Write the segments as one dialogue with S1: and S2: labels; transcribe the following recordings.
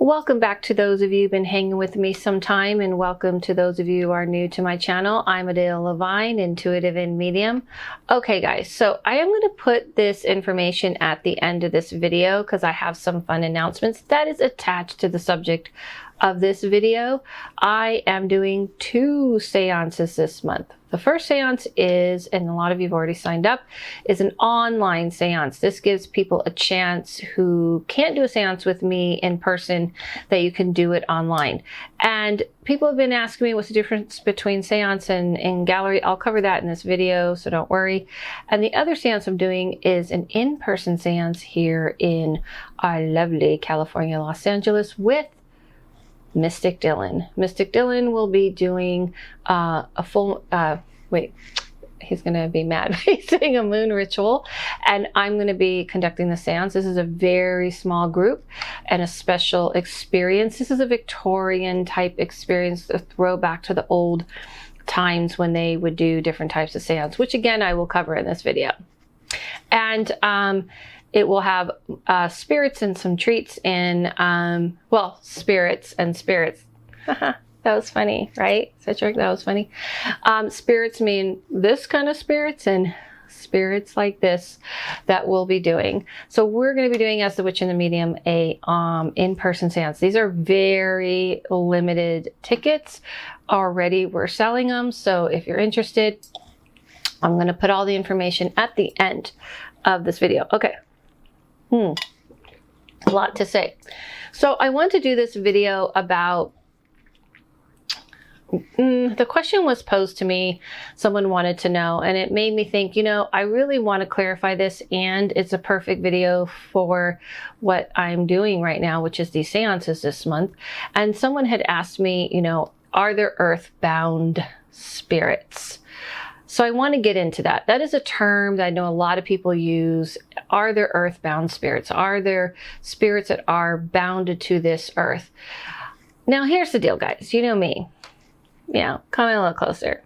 S1: Welcome back to those of you who've been hanging with me some time, and welcome to those of you who are new to my channel. I'm Adele Levine, intuitive and medium. Okay guys, so I am going to put this information at the end of this video because I have some fun announcements that is attached to the subject of this video. I am doing 2 seances this month. The first seance is, and a lot of you have already signed up, is an online seance. This gives people a chance who can't do a seance with me in person that you can do it online. And people have been asking me what's the difference between seance and gallery. I'll cover that in this video, so don't worry. And the other seance I'm doing is an in-person seance here in our lovely California, Los Angeles with Mystic Dylan. Mystic Dylan will be doing a full, he's going to be mad. He's doing a moon ritual, and I'm going to be conducting the seance. This is a very small group and a special experience. This is a Victorian type experience, a throwback to the old times when they would do different types of seance, which again, I will cover in this video. And it will have spirits and some treats and, well, spirits and spirits. That was funny, right? Citric, that was funny. Spirits mean this kind of spirits and spirits like this that we'll be doing. So we're going to be doing, as the Witch and the Medium, a in-person seance. These are very limited tickets. Already we're selling them. So if you're interested, I'm going to put all the information at the end of this video. Okay. A lot to say. So I want to do this video about, the question was posed to me, someone wanted to know, and it made me think, you know, I really want to clarify this, and it's a perfect video for what I'm doing right now, which is these seances this month. And someone had asked me, you know, are there earthbound spirits? So I want to get into that. That is a term that I know a lot of people use. Are there earthbound spirits? Are there spirits that are bounded to this earth? Now, here's the deal, guys. You know me. Yeah, come in a little closer.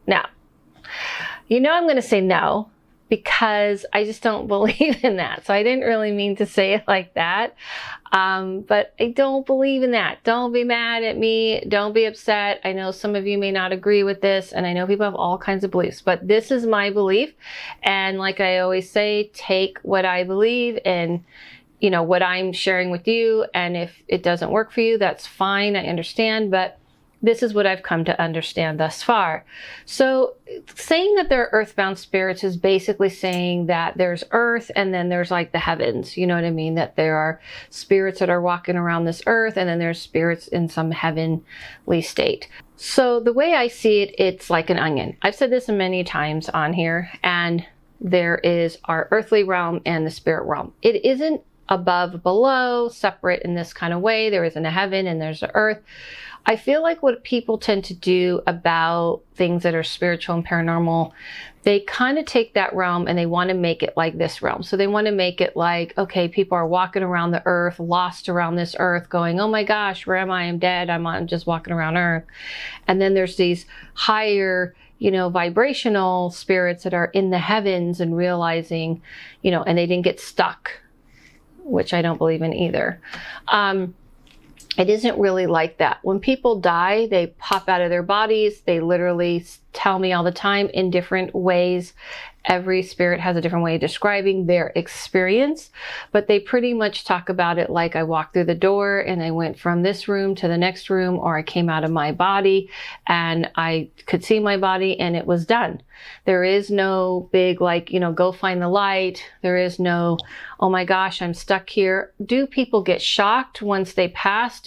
S1: Now, you know I'm going to say no because I just don't believe in that. So I didn't really mean to say it like that. But I don't believe in that. Don't be mad at me. Don't be upset. I know some of you may not agree with this, and I know people have all kinds of beliefs, but this is my belief. And like I always say, take what I believe and, you know, what I'm sharing with you. And if it doesn't work for you, that's fine. I understand, but this is what I've come to understand thus far. So saying that there are earthbound spirits is basically saying that there's earth and then there's like the heavens. You know what I mean? That there are spirits that are walking around this earth and then there's spirits in some heavenly state. So the way I see it, it's like an onion. I've said this many times on here, and there is our earthly realm and the spirit realm. It isn't above, below, separate in this kind of way. There isn't a heaven and there's the earth. I feel like what people tend to do about things that are spiritual and paranormal, they kind of take that realm and they want to make it like this realm. So they want to make it like, okay, people are walking around the earth, lost around this earth, going, oh my gosh, where am I? I'm dead. I'm just walking around earth. And then there's these higher, you know, vibrational spirits that are in the heavens and realizing, you know, and they didn't get stuck, which I don't believe in either. It isn't really like that. When people die, they pop out of their bodies. They literally tell me all the time in different ways. Every spirit has a different way of describing their experience, but they pretty much talk about it like I walked through the door and I went from this room to the next room, or I came out of my body and I could see my body and it was done. There is no big, like, you know, go find the light. There is no, oh my gosh, I'm stuck here. Do people get shocked once they pass?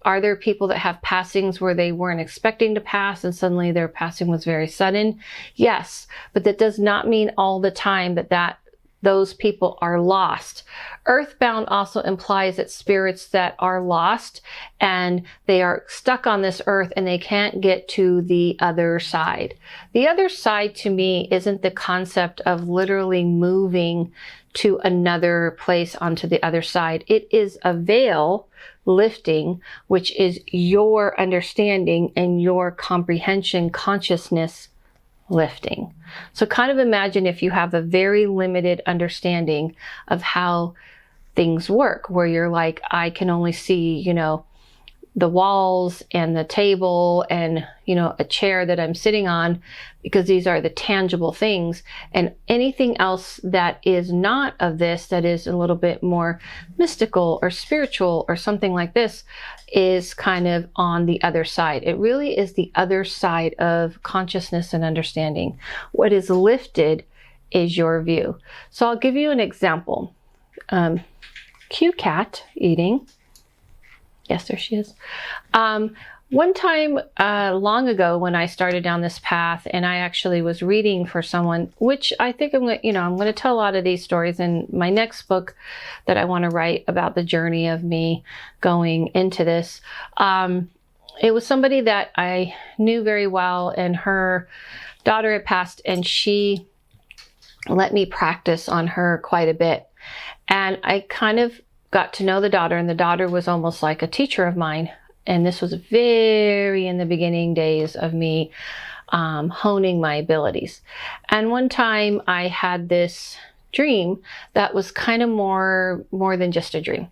S1: Are there people that have passings where they weren't expecting to pass and suddenly their passing was very sudden? Yes, but that does not mean all the time that those people are lost. Earthbound also implies that spirits that are lost and they are stuck on this earth and they can't get to the other side. The other side to me isn't the concept of literally moving to another place onto the other side. It is a veil lifting, which is your understanding and your comprehension, consciousness lifting. So kind of imagine if you have a very limited understanding of how things work, where you're like, I can only see, you know, the walls and the table and, you know, a chair that I'm sitting on, because these are the tangible things. And anything else that is not of this, that is a little bit more mystical or spiritual or something like this, is kind of on the other side. It really is the other side of consciousness and understanding. What is lifted is your view. So I'll give you an example. Cute cat eating. Yes, there she is. One time long ago, when I started down this path, and I actually was reading for someone, which I think I'm going to tell a lot of these stories in my next book that I want to write about the journey of me going into this. It was somebody that I knew very well, and her daughter had passed, and she let me practice on her quite a bit. And I kind of got to know the daughter, and the daughter was almost like a teacher of mine. And this was very in the beginning days of me honing my abilities. And one time I had this dream that was kind of more than just a dream.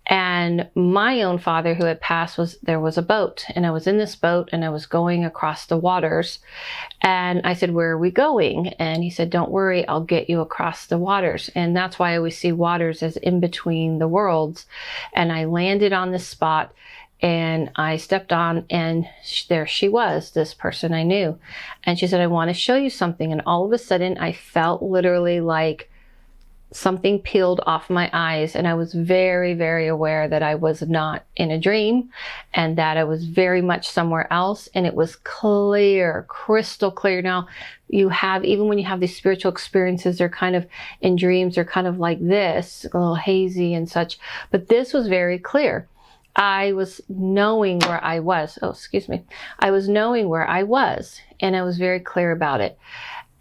S1: And my own father, who had passed, there was a boat, and I was in this boat, and I was going across the waters. And I said, "Where are we going?" And he said, "Don't worry, I'll get you across the waters." And that's why I always see waters as in between the worlds. And I landed on this spot, and I stepped on, and there she was, this person I knew. And she said, "I want to show you something." And all of a sudden I felt literally like something peeled off my eyes, and I was very, very aware that I was not in a dream, and that I was very much somewhere else. And it was clear, crystal clear. Now, even when you have these spiritual experiences, they're kind of in dreams, they're kind of like this, a little hazy and such, but this was very clear. I was knowing where I was. Oh, excuse me. I was knowing where I was, and I was very clear about it.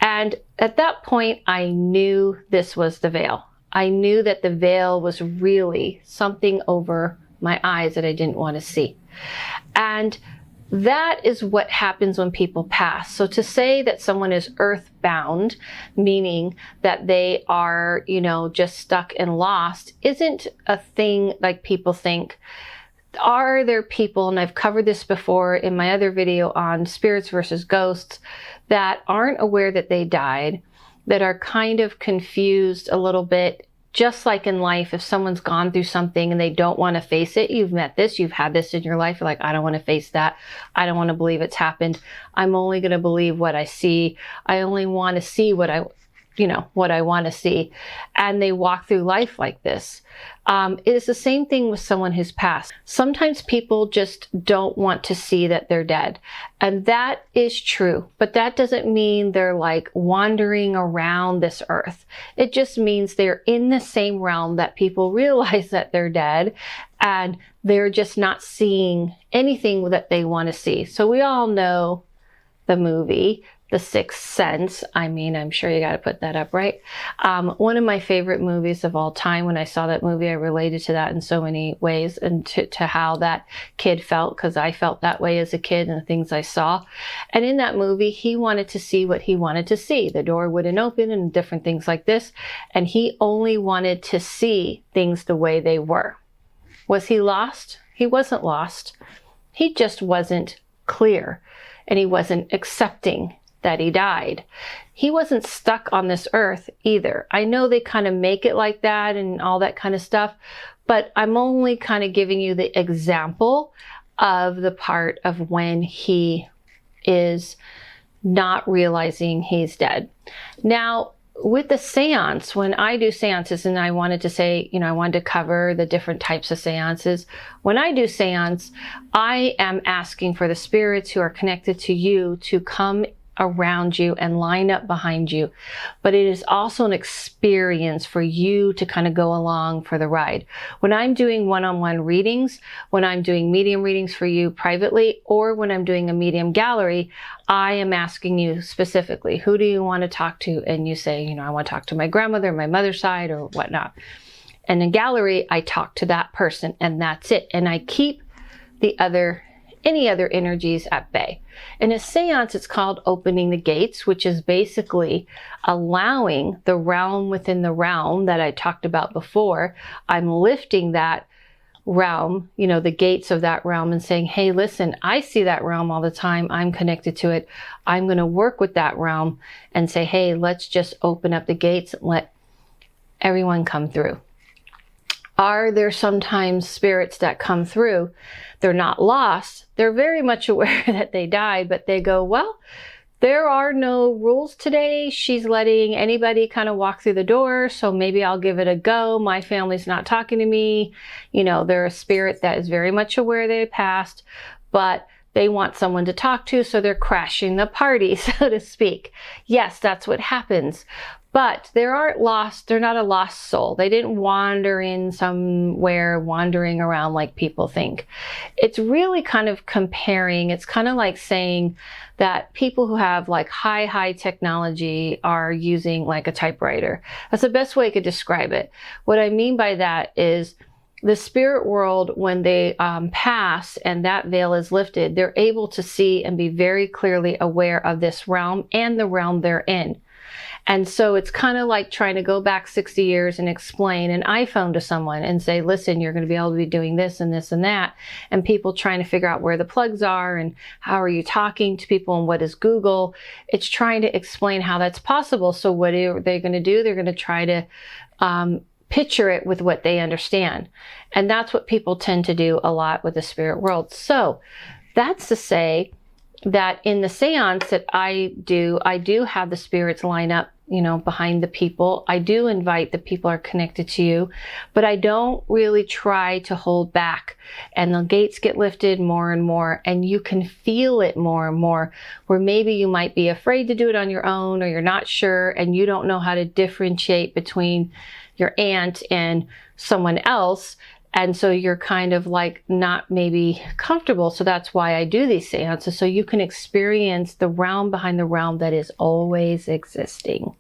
S1: And at that point, I knew this was the veil. I knew that the veil was really something over my eyes that I didn't want to see. And that is what happens when people pass. So to say that someone is earthbound, meaning that they are, just stuck and lost, isn't a thing like people think. Are there people, and I've covered this before in my other video on spirits versus ghosts, that aren't aware that they died, that are kind of confused a little bit, just like in life, if someone's gone through something and they don't want to face it, you've met this, you've had this in your life, you're like, I don't want to face that. I don't want to believe it's happened. I'm only going to believe what I see. I only want to see what I want to see. And they walk through life like this. It is the same thing with someone who's passed. Sometimes people just don't want to see that they're dead. And that is true. But that doesn't mean they're like wandering around this earth. It just means they're in the same realm that people realize that they're dead, and they're just not seeing anything that they want to see. So we all know the movie, The Sixth Sense. I mean, I'm sure you got to put that up, right? One of my favorite movies of all time. When I saw that movie, I related to that in so many ways, and to how that kid felt, because I felt that way as a kid and the things I saw. And in that movie, he wanted to see what he wanted to see. The door wouldn't open and different things like this. And he only wanted to see things the way they were. Was he lost? He wasn't lost. He just wasn't clear, and he wasn't accepting that he died. He wasn't stuck on this earth either. I know they kind of make it like that and all that kind of stuff, but I'm only kind of giving you the example of the part of when he is not realizing he's dead. Now, with the seance, when I do seances, and I wanted to say, I wanted to cover the different types of seances. When I do seance, I am asking for the spirits who are connected to you to come around you and line up behind you. But it is also an experience for you to kind of go along for the ride. When I'm doing one-on-one readings, when I'm doing medium readings for you privately, or when I'm doing a medium gallery, I am asking you specifically, who do you want to talk to? And you say, I want to talk to my grandmother, my mother's side, or whatnot. And in gallery, I talk to that person, and that's it. And I keep the other any other energies at bay. In a seance, it's called opening the gates, which is basically allowing the realm within the realm that I talked about before. I'm lifting that realm, you know, the gates of that realm, and saying, hey, listen, I see that realm all the time. I'm connected to it. I'm going to work with that realm and say, hey, let's just open up the gates and let everyone come through. Are there sometimes spirits that come through? They're not lost. They're very much aware that they died, but they go, well, there are no rules today. She's letting anybody kind of walk through the door, so maybe I'll give it a go. My family's not talking to me. You know, they're a spirit that is very much aware they passed, but they want someone to talk to, so they're crashing the party, so to speak. Yes, that's what happens. But they aren't lost. They're not a lost soul. They didn't wander in somewhere, wandering around like people think. It's really kind of comparing. It's kind of like saying that people who have like high technology are using like a typewriter. That's the best way I could describe it. What I mean by that is the spirit world, when they pass and that veil is lifted, they're able to see and be very clearly aware of this realm and the realm they're in. And so it's kind of like trying to go back 60 years and explain an iPhone to someone and say, listen, you're going to be able to be doing this and this and that. And people trying to figure out where the plugs are and how are you talking to people and what is Google. It's trying to explain how that's possible. So what are they going to do? They're going to try to picture it with what they understand. And that's what people tend to do a lot with the spirit world. So that's to say that in the seance that I do have the spirits line up, you know, behind the people. I do invite the people are connected to you, but I don't really try to hold back. And the gates get lifted more and more, and you can feel it more and more, where maybe you might be afraid to do it on your own, or you're not sure and you don't know how to differentiate between your aunt and someone else. And so you're kind of like not maybe comfortable. So that's why I do these seances, so you can experience the realm behind the realm that is always existing.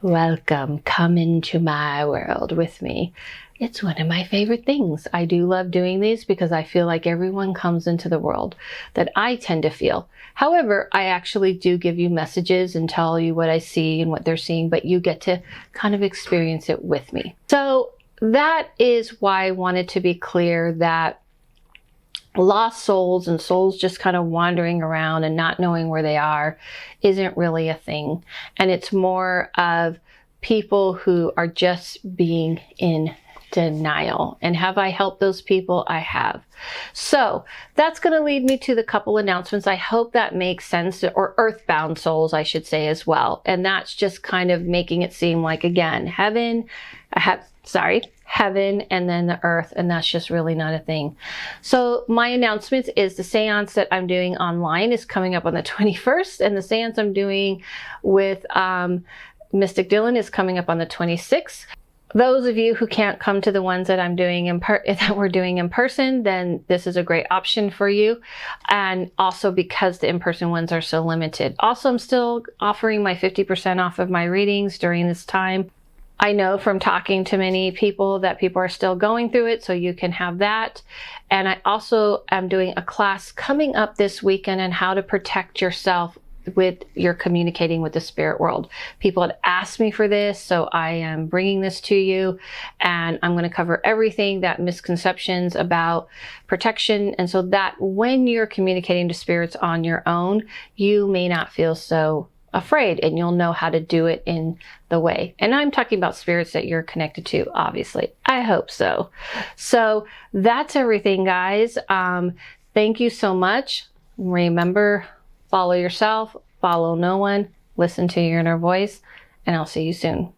S1: Welcome. Come into my world with me. It's one of my favorite things. I do love doing these because I feel like everyone comes into the world that I tend to feel. However, I actually do give you messages and tell you what I see and what they're seeing, but you get to kind of experience it with me. So that is why I wanted to be clear that lost souls and souls just kind of wandering around and not knowing where they are isn't really a thing. And it's more of people who are just being in denial. And have I helped those people? I have. So that's going to lead me to the couple announcements. I hope that makes sense, or earthbound souls, I should say, as well. And that's just kind of making it seem like, again, heaven and then the earth, and that's just really not a thing. So my announcement is the seance that I'm doing online is coming up on the 21st, and the seance I'm doing with Mystic Dylan is coming up on the 26th. Those of you who can't come to the ones that I'm doing that we're doing in person, then this is a great option for you. And also because the in-person ones are so limited. Also, I'm still offering my 50% off of my readings during this time. I know from talking to many people that people are still going through it, so you can have that. And I also am doing a class coming up this weekend on how to protect yourself with your communicating with the spirit world. People had asked me for this, so I am bringing this to you, and I'm going to cover everything that misconceptions about protection, and so that when you're communicating to spirits on your own, you may not feel so afraid, and you'll know how to do it in the way. And I'm talking about spirits that you're connected to, obviously. I hope so. So that's everything, guys. Thank you so much. Remember, follow yourself, follow no one, listen to your inner voice, and I'll see you soon.